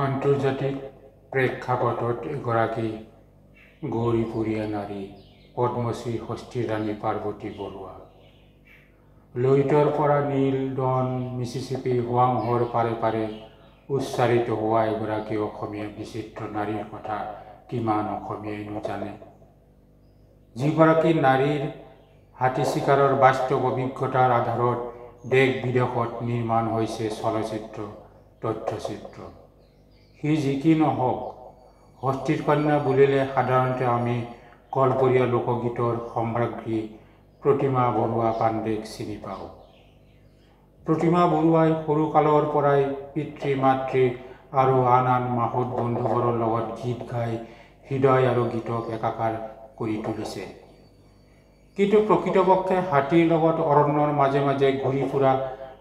আন্তৰ্জাতিক প্ৰেক্ষাপটত এগৰাকী গৌৰীপুৰীয়া নাৰী পদ্মশ্ৰী হস্তিৰ ৰাণী পাৰ্বতী বৰুৱা। লুইতৰ পৰা নীল ডন মিছিছিপি হোৱাংহোৰ পাৰে পাৰে উচ্চাৰিত হোৱা এগৰাকী অসমীয়া বিচিত্ৰ নাৰীৰ কথা কিমান অসমীয়াইনো জানে। যিগৰাকী নাৰীৰ হাতী চিকাৰৰ বাস্তৱ অভিজ্ঞতাৰ আধাৰত দেশ বিদেশত নিৰ্মাণ হৈছে চলচ্চিত্ৰ তথ্যচিত্ৰ। সি যি কি নহওক, হস্তিৰ কন্যা বুলিলে সাধাৰণতে আমি কলপৰীয়া লোকগীতৰ সম্ৰাজ্ঞী প্ৰতিমা বৰুৱা পাণ্ডেক চিনি পাওঁ। প্ৰতিমা বৰুৱাই সৰুকালৰ পৰাই পিতৃ মাতৃ আৰু আন আন মাহত বন্ধুবোৰৰ লগত গীত গাই হৃদয় আৰু গীতক একাকাৰ কৰি তুলিছে। কিন্তু প্ৰকৃতপক্ষে হাতীৰ লগত অৰণ্যৰ মাজে মাজে ঘূৰি ফুৰা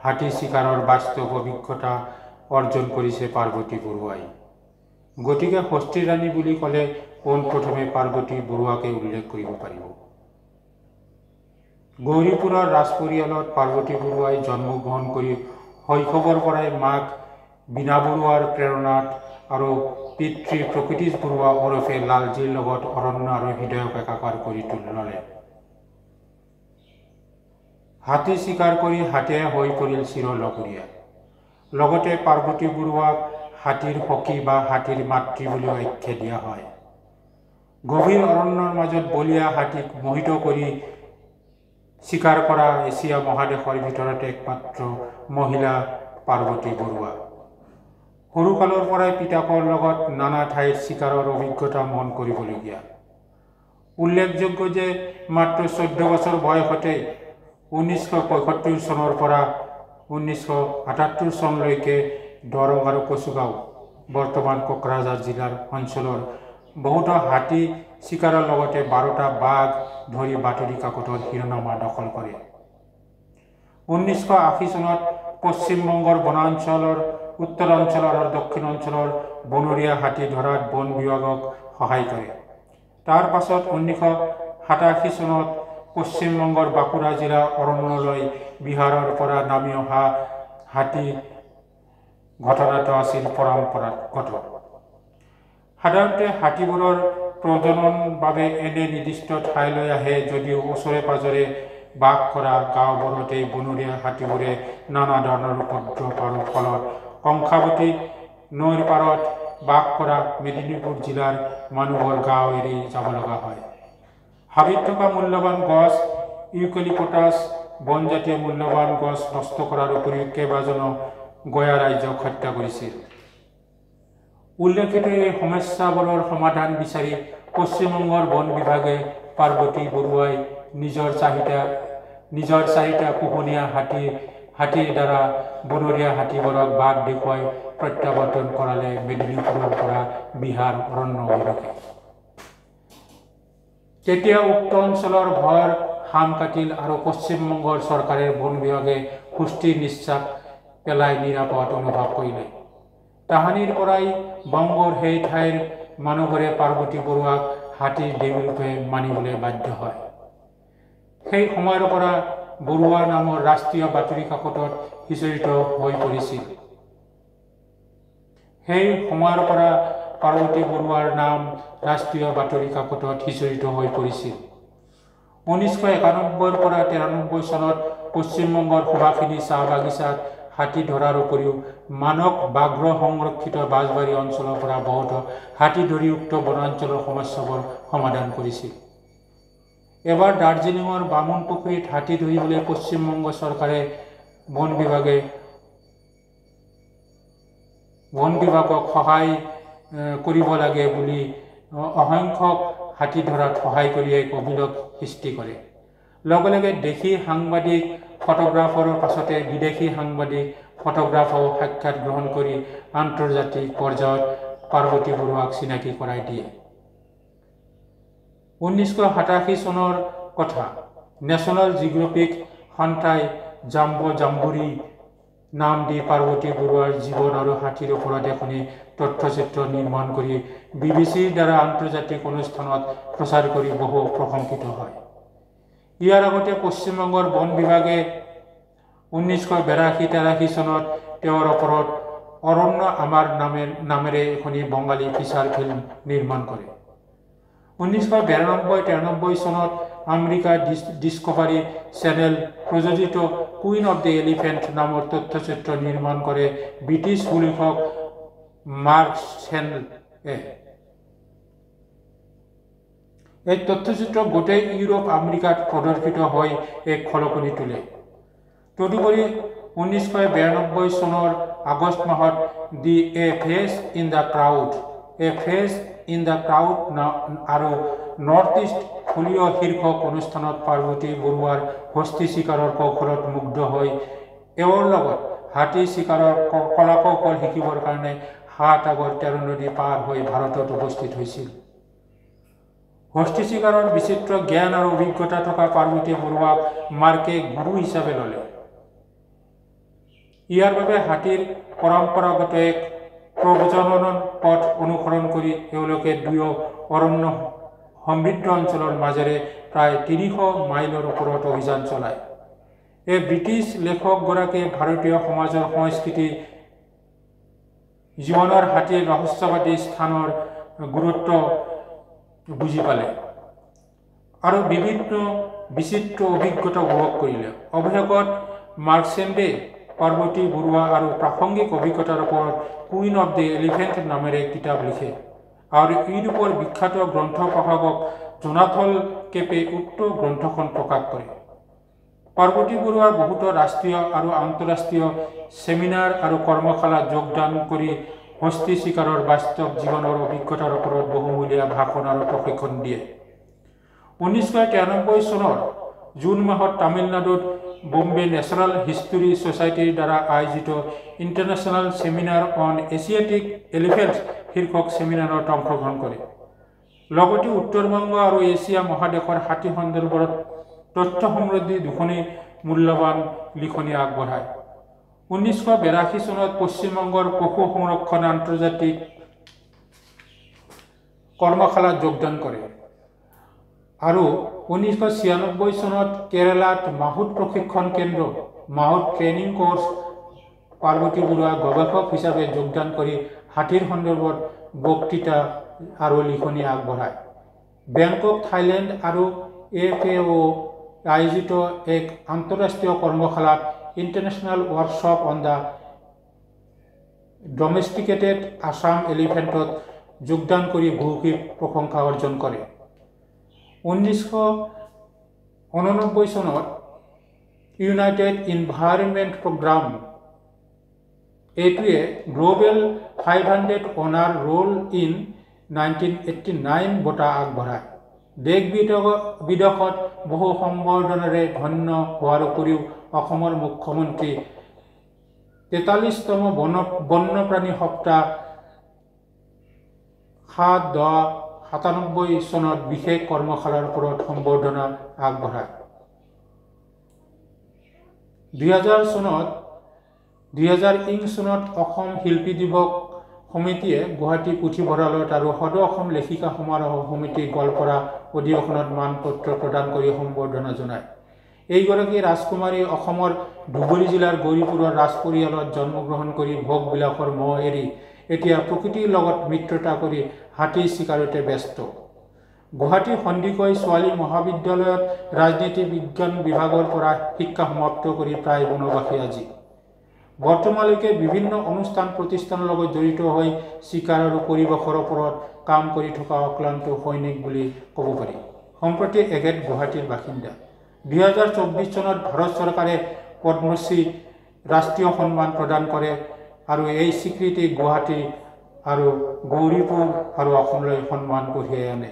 হাতী চিকাৰৰ বাস্তৱ অভিজ্ঞতা অৰ্জন কৰিছে পাৰ্বতী বৰুৱাই। গতিকে হস্তিৰ ৰাণী বুলি ক'লে পোনপ্ৰথমে পাৰ্বতী বৰুৱাকে উল্লেখ কৰিব পাৰিব। গৌৰীপুৰৰ ৰাজ পৰিয়ালত পাৰ্বতী বৰুৱাই জন্মগ্ৰহণ কৰি শৈশৱৰ পৰাই মাক বীণা বৰুৱাৰ প্ৰেৰণাত আৰু পিতৃ প্ৰকৃতিশ বৰুৱা ওৰফে লালজীৰ লগত অৰণ্য আৰু হৃদয়ক একাকাৰ কৰি ল'লে। হাতী চিকাৰ কৰি হাতীয়ে হৈ পৰিল চিৰলগৰীয়া। লগতে পাৰ্বতী বৰুৱাক হাতীৰ সখী বা হাতীৰ মাতৃ বুলিও আখ্যা দিয়া হয়। গভীৰ অৰণ্যৰ মাজত বলীয়া হাতীক মোহিত কৰি চিকাৰ কৰা এছিয়া মহাদেশৰ ভিতৰত একমাত্ৰ মহিলা পাৰ্বতী বৰুৱা। সৰুকালৰ পৰাই পিতাকৰ লগত নানা ঠাইত চিকাৰৰ অভিজ্ঞতা মন কৰিবলগীয়া। উল্লেখযোগ্য যে মাত্ৰ 14 বছৰ বয়সতে 1975 চনৰ পৰা 1978 চনলৈকে দৰং আৰু কচুগাঁও বৰ্তমান কোকৰাঝাৰ জিলাৰ অঞ্চলৰ বহুতো হাতী চিকাৰৰ লগতে 12টা বাঘ ধৰি বাতৰি কাকতৰ শিৰোনামা দখল কৰে। 1980 চনত পশ্চিমবংগৰ বনাঞ্চলৰ উত্তৰাঞ্চলৰ আৰু দক্ষিণ অঞ্চলৰ বনৰীয়া হাতী ধৰাত বন বিভাগক সহায় কৰে। তাৰ পাছত 1987 চনত পশ্চিমবংগৰ বাঁকুৰা জিলা অৰণ্যলৈ বিহাৰৰ পৰা নামি অহা হাতী ঘটনাটো আছিল পৰম্পৰাগত। সাধাৰণতে হাতীবোৰৰ প্ৰজননৰ বাবে এনে নিৰ্দিষ্ট ঠাইলৈ আহে যদিও ওচৰে পাজৰে বাস কৰা গাঁওবোৰত এই বনৰীয়া হাতীবোৰে নানা ধৰণৰ উপদ্ৰৱৰ ফলত কংসাৱতী নৈৰ পাৰত বাস কৰা মেদিনীপুৰ জিলাৰ মানুহবোৰ গাঁও এৰি যাব লগা হয়। হাবিত থকা মূল্যৱান গছ ইউকেলিপটাছ বনজাতীয় মূল্যৱান গছ নষ্ট কৰাৰ উপৰিও কেইবাজনো গঞা ৰাইজক হত্যা কৰিছিল। উল্লেখিত এই সমস্যাবোৰৰ সমাধান বিচাৰি পশ্চিমবংগৰ বন বিভাগে পাৰ্বতী বৰুৱাই নিজৰ চাৰিটা পোহনীয়া হাতীৰ দ্বাৰা বনৰীয়া হাতীবোৰক বাঘ দেখুৱাই প্ৰত্যাৱৰ্তন কৰালে মেদিনীপুৰৰ পৰা বিহাৰ অৰণ্য অভিমুখে। তেতিয়া উক্ত অঞ্চলৰ ভৰ হাম কাটিল আৰু পশ্চিমবংগৰ চৰকাৰে বন বিভাগে সুস্থিৰ নিশ্বাস পেলাই নিৰাপদ অনুভৱ কৰিলে। তাহানিৰ পৰাই বংগৰ সেই ঠাইৰ মানুহবোৰে পাৰ্বতী বৰুৱাক হাতীৰ দেৱী ৰূপে মানিবলৈ বাধ্য হয়। সেই সময়ৰ পৰা বৰুৱা নামৰ ৰাষ্ট্ৰীয় বাতৰি কাকতত সিঁচৰিত হৈ পৰিছিল। সেই সময়ৰ পৰা পাৰ্বতী বৰুৱাৰ নাম ৰাষ্ট্ৰীয় বাতৰি কাকতত সিঁচৰিত হৈ পৰিছিল। 1991 পৰা 93 চনত পশ্চিমবংগৰ সুভাষিনী চাহ বাগিচাত হাতী ধৰাৰ উপৰিও মানস ব্যাঘ্ৰ সংৰক্ষিত বাঁশবাৰী অঞ্চলৰ পৰা বহুতো হাতী ধৰি উক্ত বনাঞ্চলৰ সমস্যাবোৰ সমাধান কৰিছিল। এবাৰ দাৰ্জিলিঙৰ বামুণ পুখুৰীত হাতী ধৰিবলৈ পশ্চিমবংগ চৰকাৰে বন বিভাগক সহায় কৰিব লাগে বুলি অসংখ্যক হাতী ধৰাত সহায় কৰি এক অভিলেখ সৃষ্টি কৰে। লগে লগে দেশী সাংবাদিক ফটোগ্ৰাফাৰৰ পাছতে বিদেশী সাংবাদিক ফটোগ্ৰাফাৰেও সাক্ষাৎ গ্ৰহণ কৰি আন্তৰ্জাতিক পৰ্যায়ত পাৰ্বতী বৰুৱাক চিনাকি কৰাই দিয়ে। 1987 চনৰ কথা। নেশ্যনেল জিঅ'গ্ৰাফিক সংস্থাই জাম্বুৰী নাম দি পাৰ্বতী বৰুৱাৰ জীৱন আৰু হাতীৰ ওপৰত এখনি তথ্যচিত্ৰ নিৰ্মাণ কৰি BBCৰ দ্বাৰা আন্তৰ্জাতিক অনুষ্ঠানত প্ৰচাৰ কৰি বহু প্ৰশংসিত হয়। ইয়াৰ আগতে পশ্চিমবংগৰ বন বিভাগে 1982-83 চনত তেওঁৰ ওপৰত অৰণ্য আমাৰ নামেৰে এখনি বঙালী ফিচাৰ ফিল্ম নিৰ্মাণ কৰে। 1992-93 চনত আমেৰিকাৰ ডিস্কভাৰী চেনেল প্ৰযোজিত কুইন অফ দ্য এলিফেণ্ট নামৰ তথ্যচিত্ৰ নিৰ্মাণ কৰে ব্ৰিটিছ লেখক মাৰ্ক চেনেলে। এই তথ্যচিত্ৰ গোটেই ইউৰোপ আমেৰিকাত প্ৰদৰ্শিত হৈ এক খলকনি তোলে। তদুপৰি 1992 চনৰ আগষ্ট মাহত দি এ ফেচ ইন দ্য ক্ৰাউড আৰু নৰ্থ ইষ্ট ফলিঅ শীৰ্ষক অনুষ্ঠানত পাৰ্বতী বৰুৱাৰ হস্তী চিকাৰৰ কৌশলত মুগ্ধ হৈ এওঁৰ লগত হাতী চিকাৰৰ কলাকৌশল শিকিবৰ কাৰণে 7 আগৰ 13 নদী পাৰ হৈ ভাৰতত উপস্থিত হৈছিল। হস্তী চিকাৰৰ বিচিত্ৰ জ্ঞান আৰু অভিজ্ঞতা থকা পাৰ্বতী বৰুৱাক মাৰ্কে গুৰু হিচাপে ল'লে। ইয়াৰ বাবে হাতীৰ পৰম্পৰাগত এক প্ৰজনন পথ অনুসৰণ কৰি এওঁলোকে দুয়ো অৰণ্য সমৃদ্ধ অঞ্চলৰ মাজেৰে প্ৰায় 300 মাইলৰ ওপৰত অভিযান চলায়। এই ব্ৰিটিছ লেখকগৰাকীয়ে ভাৰতীয় সমাজৰ সংস্কৃতি জীৱনৰ হাতীৰ ৰহস্যবাদী স্থানৰ গুৰুত্ব বুজি পালে আৰু বিভিন্ন বিচিত্ৰ অভিজ্ঞতা উপভোগ কৰিলে। অৱশেষত মাৰ্কচেণ্ডে পাৰ্বতী বৰুৱা আৰু প্ৰাসংগিক অভিজ্ঞতাৰ ওপৰত কুইন অফ দ্য এলিফেণ্ট নামেৰে কিতাপ লিখে আৰু ইউৰোপৰ বিখ্যাত গ্ৰন্থ প্ৰকাশক জোনাথন কেপে উক্ত গ্ৰন্থখন প্ৰকাশ কৰে। পাৰ্বতী বৰুৱাৰ বহুতো ৰাষ্ট্ৰীয় আৰু আন্তঃৰাষ্ট্ৰীয় ছেমিনাৰ আৰু কৰ্মশালাত যোগদান কৰি হস্তী চিকাৰৰ বাস্তৱ জীৱনৰ অভিজ্ঞতাৰ ওপৰত বহুমূলীয়া ভাষণ আৰু প্ৰশিক্ষণ দিয়ে। 1993 চনৰ জুন মাহত তামিলনাডুত বম্বে নেচাৰেল হিষ্টৰী ছ'চাইটিৰ দ্বাৰা আয়োজিত international seminar on Asiatic elephants শীৰ্ষক ছেমিনাৰত অংশগ্ৰহণ কৰে। লগতে উত্তৰ-বংগ আৰু এছিয়া মহাদেশৰ হাতী সন্দৰ্ভত তথ্য সমৃদ্ধি দুখনি মূল্যৱান লিখনি আগবঢ়ায়। 1982 চনত পশ্চিমবংগৰ পশু সংৰক্ষণ আন্তৰ্জাতিক কৰ্মশালাত যোগদান কৰে আৰু 1996 চনত কেৰালাত মাহুত প্ৰশিক্ষণ কেন্দ্ৰ মাহুত ট্ৰেইনিং কোৰ্চ পাৰ্বতী বৰুৱা গৱেষক হিচাপে যোগদান কৰি হাতীৰ সন্দৰ্ভত বক্তৃতা আৰু লিখনি আগবঢ়ায়। বেংকক থাইলেণ্ড আৰু FAO আয়োজিত এক আন্তঃৰাষ্ট্ৰীয় কৰ্মশালাত international workshop on the domesticated Assam এলিফেণ্টত যোগদান কৰি ভৌগোলিক প্ৰশংসা অৰ্জন কৰে। 1989 চনত ইউনাইটেড ইনভাইৰনমেণ্ট প্ৰগ্ৰাম এইটোৱে গ্ল'বেল 500 অনাৰ ৰোল ইন 1989 বঁটা আগবঢ়ায়। দেশ বিদেশত বহু সম্বৰ্ধনাৰে ধন্য হোৱাৰ উপৰিও অসমৰ মুখ্যমন্ত্ৰী 43তম বন্যপ্ৰাণী সপ্তাহ 7-10-97 চনত বিশেষ কৰ্মশালাৰ ওপৰত সম্বৰ্ধনা আগবঢ়ায়। 2001 চনত অসম শিল্পী দিৱস সমিতিয়ে গুৱাহাটী পুথিভঁৰালত আৰু সদৌ অসম লেখিকা সমাৰোহ সমিতি গোৱালপাৰা অধিৱেশনত মানপত্ৰ প্ৰদান কৰি সম্বৰ্ধনা জনায়। এইগৰাকী ৰাজকুমাৰী অসমৰ ধুবুৰী জিলাৰ গৌৰীপুৰৰ ৰাজ পৰিয়ালত জন্মগ্ৰহণ কৰি ভোগ বিলাসৰ মোহ এৰি এতিয়া প্ৰকৃতিৰ লগত মিত্ৰতা কৰি হাতী চিকাৰতে ব্যস্ত। গুৱাহাটী সন্দিকৈ ছোৱালী মহাবিদ্যালয়ত ৰাজনীতি বিজ্ঞান বিভাগৰ পৰা শিক্ষা সমাপ্ত কৰি প্ৰায় বনবাসী আজি। বৰ্তমানলৈকে বিভিন্ন অনুষ্ঠান প্ৰতিষ্ঠানৰ লগত জড়িত হৈ চিকাৰ আৰু পৰিৱেশৰ ওপৰত কাম কৰি থকা অক্লান্ত সৈনিক বুলি ক'ব পাৰি। সম্প্ৰতি এখেত গুৱাহাটীৰ বাসিন্দা। 2024 চনত ভাৰত চৰকাৰে পদ্মশ্ৰী ৰাষ্ট্ৰীয় সন্মান প্ৰদান কৰে আৰু এই স্বীকৃতি গুৱাহাটী আৰু গৌৰীপুৰ আৰু অসমলৈ সন্মান কঢ়িয়াই আনে।